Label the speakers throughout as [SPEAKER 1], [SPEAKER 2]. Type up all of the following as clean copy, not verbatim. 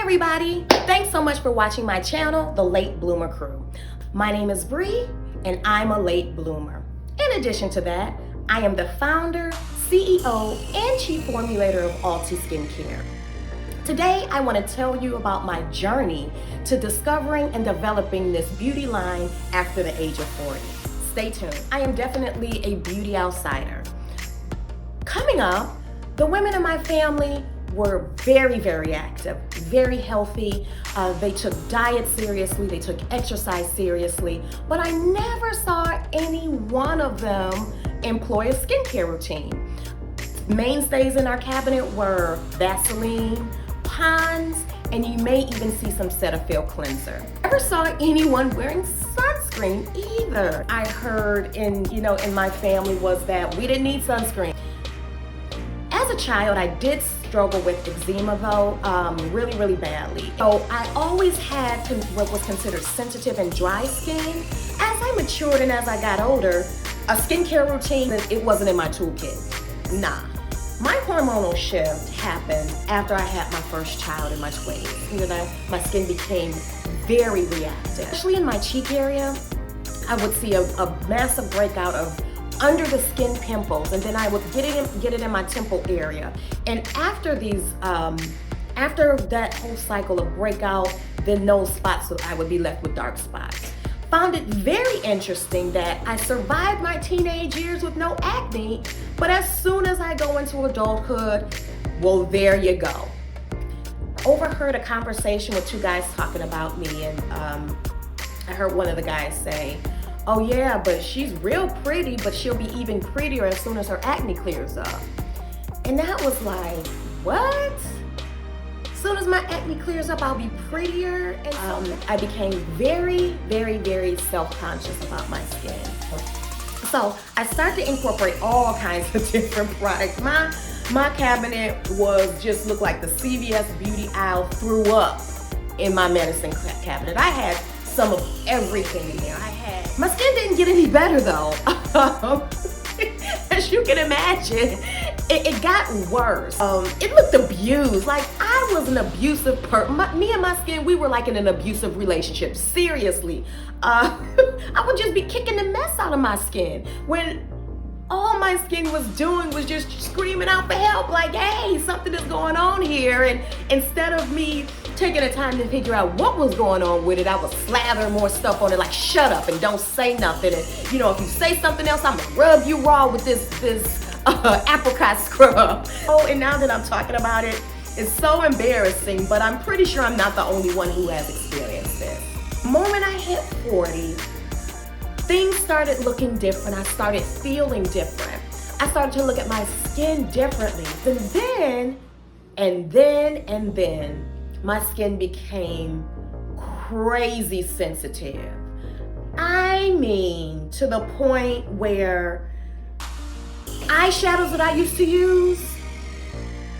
[SPEAKER 1] everybody, thanks so much for watching my channel, The Late Bloomer Crew. My name is Bree and I'm a late bloomer. In addition to that, I am the founder, CEO, and chief formulator of Alti Skincare. Today, I want to tell you about my journey to discovering and developing this beauty line after the age of 40. Stay tuned. I am definitely a beauty outsider. Coming up, the women in my family were very active, very healthy. They took diet seriously, they took exercise seriously, but I never saw any one of them employ a skincare routine. Mainstays in our cabinet were Vaseline, Pond's, and you may even see some Cetaphil cleanser. Never saw anyone wearing sunscreen either. I heard in my family was that we didn't need sunscreen. As a child, I did struggle with eczema though, really badly. So I always had what was considered sensitive and dry skin. As I matured and as I got older, a skincare routine, it wasn't in my toolkit. Nah. My hormonal shift happened after I had my first child in my 20s. My skin became very reactive. Especially in my cheek area, I would see a massive breakout of under the skin pimples, and then I would get it in my temple area. And after that whole cycle of breakout, then those spots, I would be left with dark spots. Found it very interesting that I survived my teenage years with no acne, but as soon as I go into adulthood, well, there you go. Overheard a conversation with two guys talking about me, and I heard one of the guys say, "Oh yeah, but she's real pretty, but she'll be even prettier as soon as her acne clears up." And that was like, what? As soon as my acne clears up, I'll be prettier? And I became very self-conscious about my skin. So I started to incorporate all kinds of different products. My cabinet looked like the CVS beauty aisle threw up in my medicine cabinet. I had some of everything in there. My skin didn't get any better though. As you can imagine, it got worse. It looked abused. Like I was an abusive person. Me and my skin, we were like in an abusive relationship. Seriously. I would just be kicking the mess out of my skin when all my skin was doing was just screaming out for help, like, hey, something is going on here. And instead of me taking the time to figure out what was going on with it, I would slather more stuff on it, like, shut up and don't say nothing. And if you say something else, I'm gonna rub you raw with this apricot scrub. Oh, and now that I'm talking about it, it's so embarrassing, but I'm pretty sure I'm not the only one who has experienced this. The moment I hit 40, things started looking different. I started feeling different. I started to look at my skin differently. And then, my skin became crazy sensitive. I mean, to the point where eyeshadows that I used to use,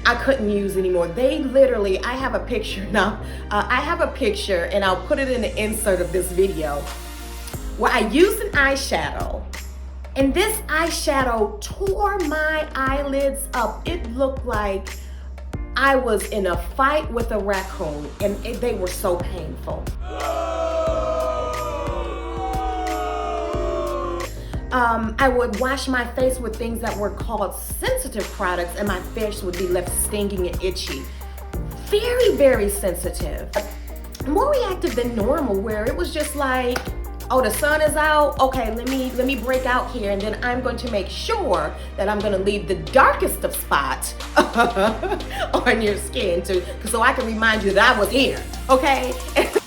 [SPEAKER 1] I couldn't use anymore. They literally, I have a picture now. I have a picture and I'll put it in the insert of this video where I used an eyeshadow and this eyeshadow tore my eyelids up. It looked like I was in a fight with a raccoon and they were so painful. I would wash my face with things that were called sensitive products and my face would be left stinging and itchy. Very sensitive. More reactive than normal, where it was just like, oh, the sun is out. Okay, let me break out here, and then I'm going to make sure that I'm going to leave the darkest of spots on your skin so I can remind you that I was here. Okay,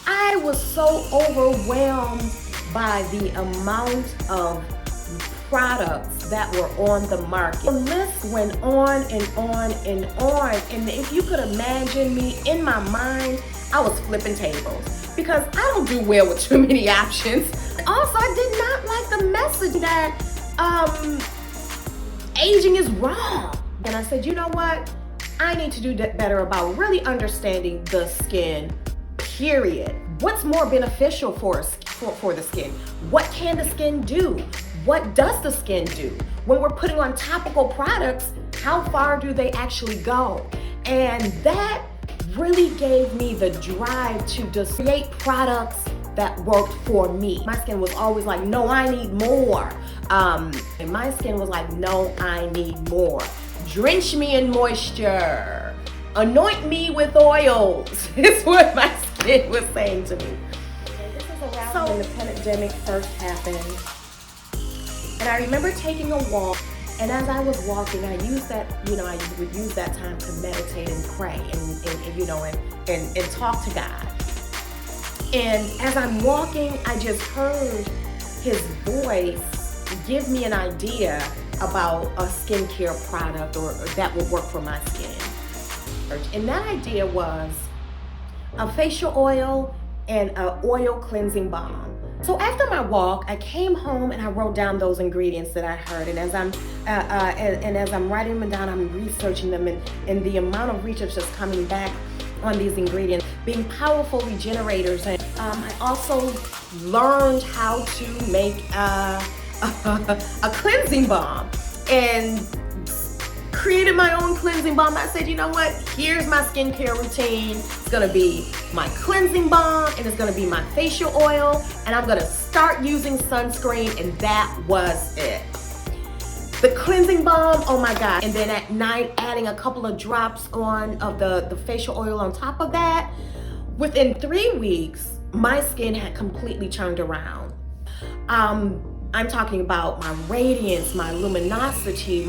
[SPEAKER 1] I was so overwhelmed by the amount of products that were on the market. The list went on and on and on, and if you could imagine me in my mind, I was flipping tables because I don't do well with too many options. Also, I did not like the message that aging is wrong. And I said, you know what? I need to do better about really understanding the skin, period. What's more beneficial for the skin? What can the skin do? What does the skin do? When we're putting on topical products, how far do they actually go? And that really gave me the drive to just create products that worked for me. My skin was always like, no, I need more. And my skin was like, no, I need more. Drench me in moisture. Anoint me with oils. Is what my skin was saying to me. This is around when the pandemic first happened. And I remember taking a walk, and as I was walking, I used that, I would use that time to meditate and pray and talk to God. And as I'm walking, I just heard his voice give me an idea about a skincare product or that would work for my skin. And that idea was a facial oil and an oil cleansing balm. So after my walk, I came home and I wrote down those ingredients that I heard. And as I'm writing them down, I'm researching them, and the amount of research that's coming back on these ingredients being powerful regenerators. And I also learned how to make a cleansing balm and created my own cleansing balm. I said, you know what? Here's my skincare routine. It's gonna be my cleansing balm, and it's gonna be my facial oil, and I'm gonna start using sunscreen, and that was it. The cleansing balm, oh my God. And then at night, adding a couple of drops of the facial oil on top of that. Within 3 weeks, my skin had completely turned around. I'm talking about my radiance, my luminosity,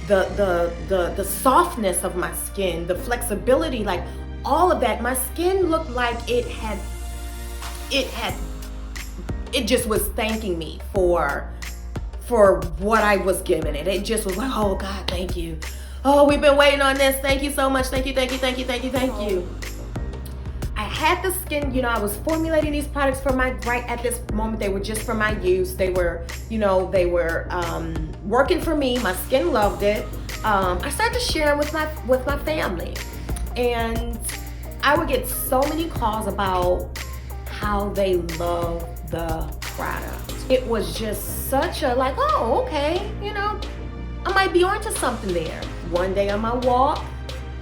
[SPEAKER 1] the softness of my skin, the flexibility, like all of that. My skin looked like it just was thanking me for what I was giving it. It just was like, oh God, thank you. Oh, we've been waiting on this. Thank you so much. Thank you, thank you, thank you, thank you, thank you. I had the skin, I was formulating these products for right at this moment. They were just for my use. They were, working for me. My skin loved it. I started to share with my family, and I would get so many calls about how they love the product. It was just such a like, oh, okay, I might be onto something there. One day on my walk,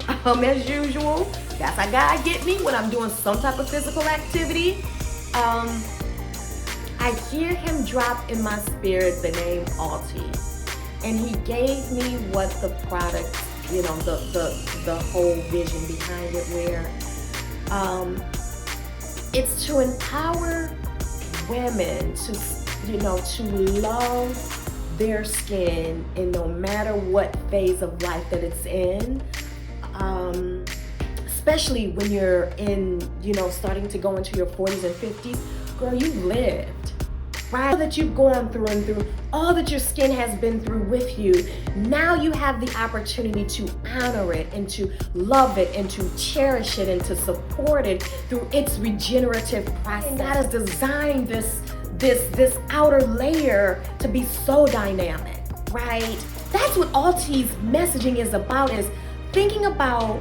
[SPEAKER 1] as usual, that's how God get me when I'm doing some type of physical activity. I hear him drop in my spirit the name Alti, and he gave me what the product, the whole vision behind it, where it's to empower women to love their skin, and no matter what phase of life that it's in, especially when you're in, starting to go into your 40s and 50s, girl, you lived, right? All that you've gone through and through, all that your skin has been through with you, now you have the opportunity to honor it and to love it and to cherish it and to support it through its regenerative process. And God has designed this outer layer to be so dynamic, right? That's what Alti's messaging is about, is thinking about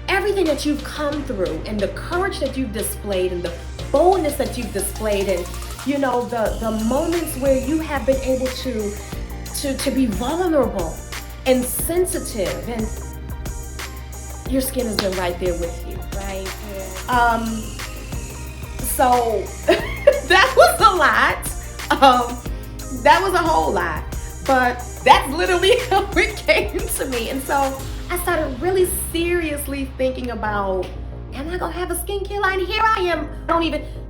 [SPEAKER 1] everything that you've come through and the courage that you've displayed and the boldness that you've displayed, and the moments where you have been able to be vulnerable and sensitive, and your skin has been right there with you, right? Yeah. So that was a lot. That was a whole lot, but that's literally how it came to me. And so I started really seriously thinking about, am I gonna have a skincare line? Here I am.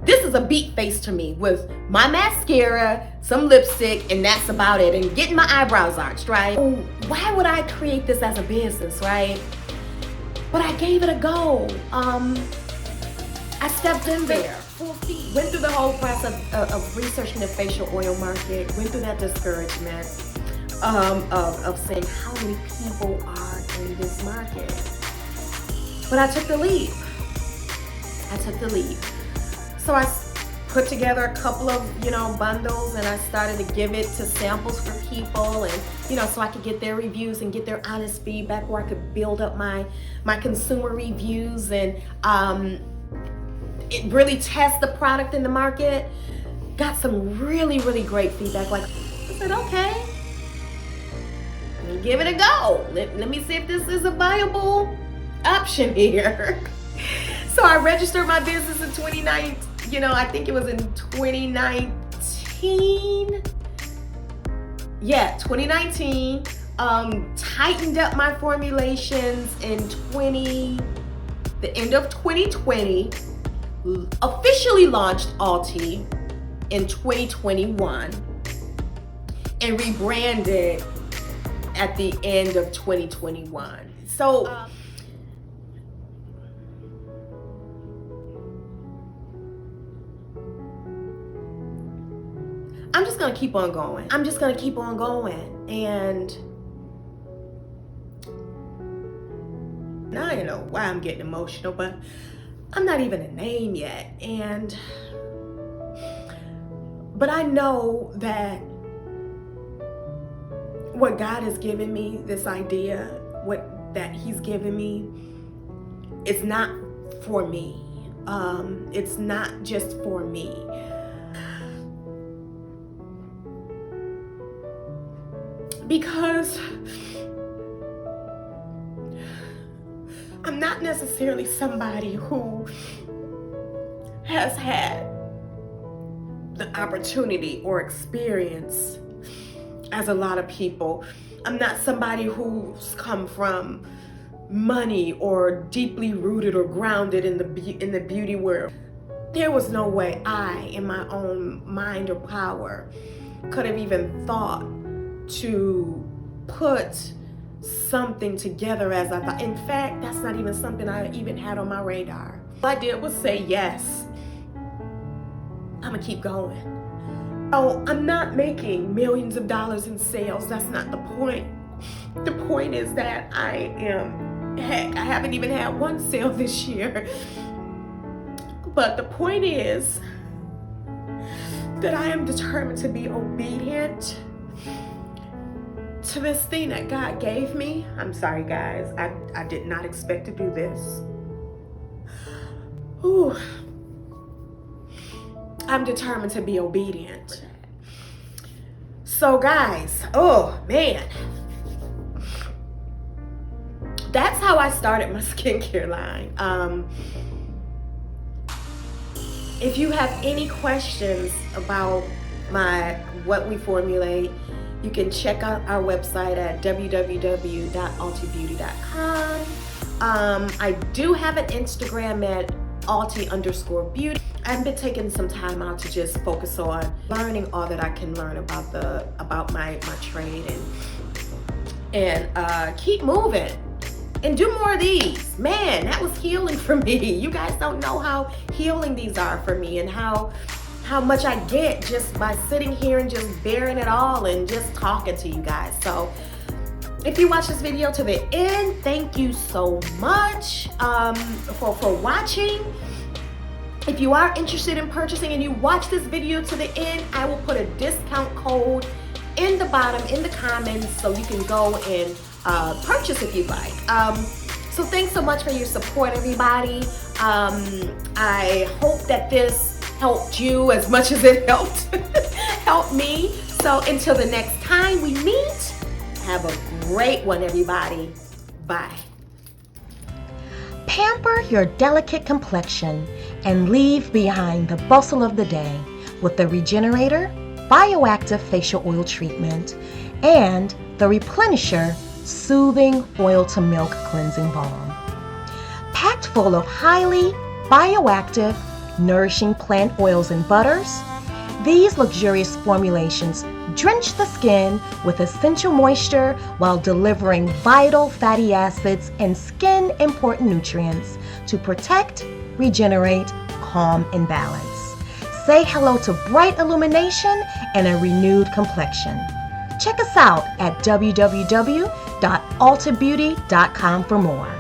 [SPEAKER 1] This is a beat face to me with my mascara, some lipstick, and that's about it, and getting my eyebrows arched, right? Why would I create this as a business, right? But I gave it a go. I stepped in there, full feet. Went through the whole process of researching the facial oil market, went through that discouragement of saying how many people are in this market. But I took the leap. So I put together a couple of, bundles, and I started to give it to samples for people, and, so I could get their reviews and get their honest feedback, where I could build up my consumer reviews and it really test the product in the market. Got some really, really great feedback. Like, I said, okay, let me give it a go. Let me see if this is a viable option here. So I registered my business in 2019, I think it was in 2019. Yeah, 2019. Tightened up my formulations in the end of 2020. Officially launched Alti in 2021 and rebranded at the end of 2021. So I'm just gonna keep on going. And now I don't know why I'm getting emotional, but I'm not even a name yet. But I know that what God has given me, this idea, that He's given me, it's not for me. It's not just for me. Because I'm not necessarily somebody who has had the opportunity or experience as a lot of people. I'm not somebody who's come from money or deeply rooted or grounded in the beauty world. There was no way I, in my own mind or power, could have even thought to put something together as I thought. In fact, that's not even something I even had on my radar. All I did was say yes. I'm gonna keep going. Oh, I'm not making millions of dollars in sales. That's not the point. The point is that I haven't even had one sale this year. But the point is that I am determined to be obedient to this thing that God gave me. I'm sorry, guys. I did not expect to do this. Ooh. I'm determined to be obedient. So, guys, oh man, that's how I started my skincare line. If you have any questions about what we formulate, you can check out our website at www.altibeauty.com. I do have an Instagram at Alti_beauty. I've been taking some time out to just focus on learning all that I can learn about my trade and keep moving and do more of these. Man, that was healing for me. You guys don't know how healing these are for me and how much I get just by sitting here and just bearing it all and just talking to you guys. So if you watch this video to the end, thank you so much for watching. If you are interested in purchasing and you watch this video to the end, I will put a discount code in the bottom in the comments so you can go and purchase if you'd like. So thanks so much for your support, everybody. I hope that this helped you as much as it helped me. So until the next time we meet, have a great one, everybody. Bye.
[SPEAKER 2] Pamper your delicate complexion and leave behind the bustle of the day with the Regenerator Bioactive Facial Oil Treatment and the Replenisher Soothing Oil to Milk Cleansing Balm. Packed full of highly bioactive, nourishing plant oils and butters, these luxurious formulations drench the skin with essential moisture while delivering vital fatty acids and skin important nutrients to protect, regenerate, calm, and balance. Say hello to bright illumination and a renewed complexion. Check us out at www.altibeauty.com for more.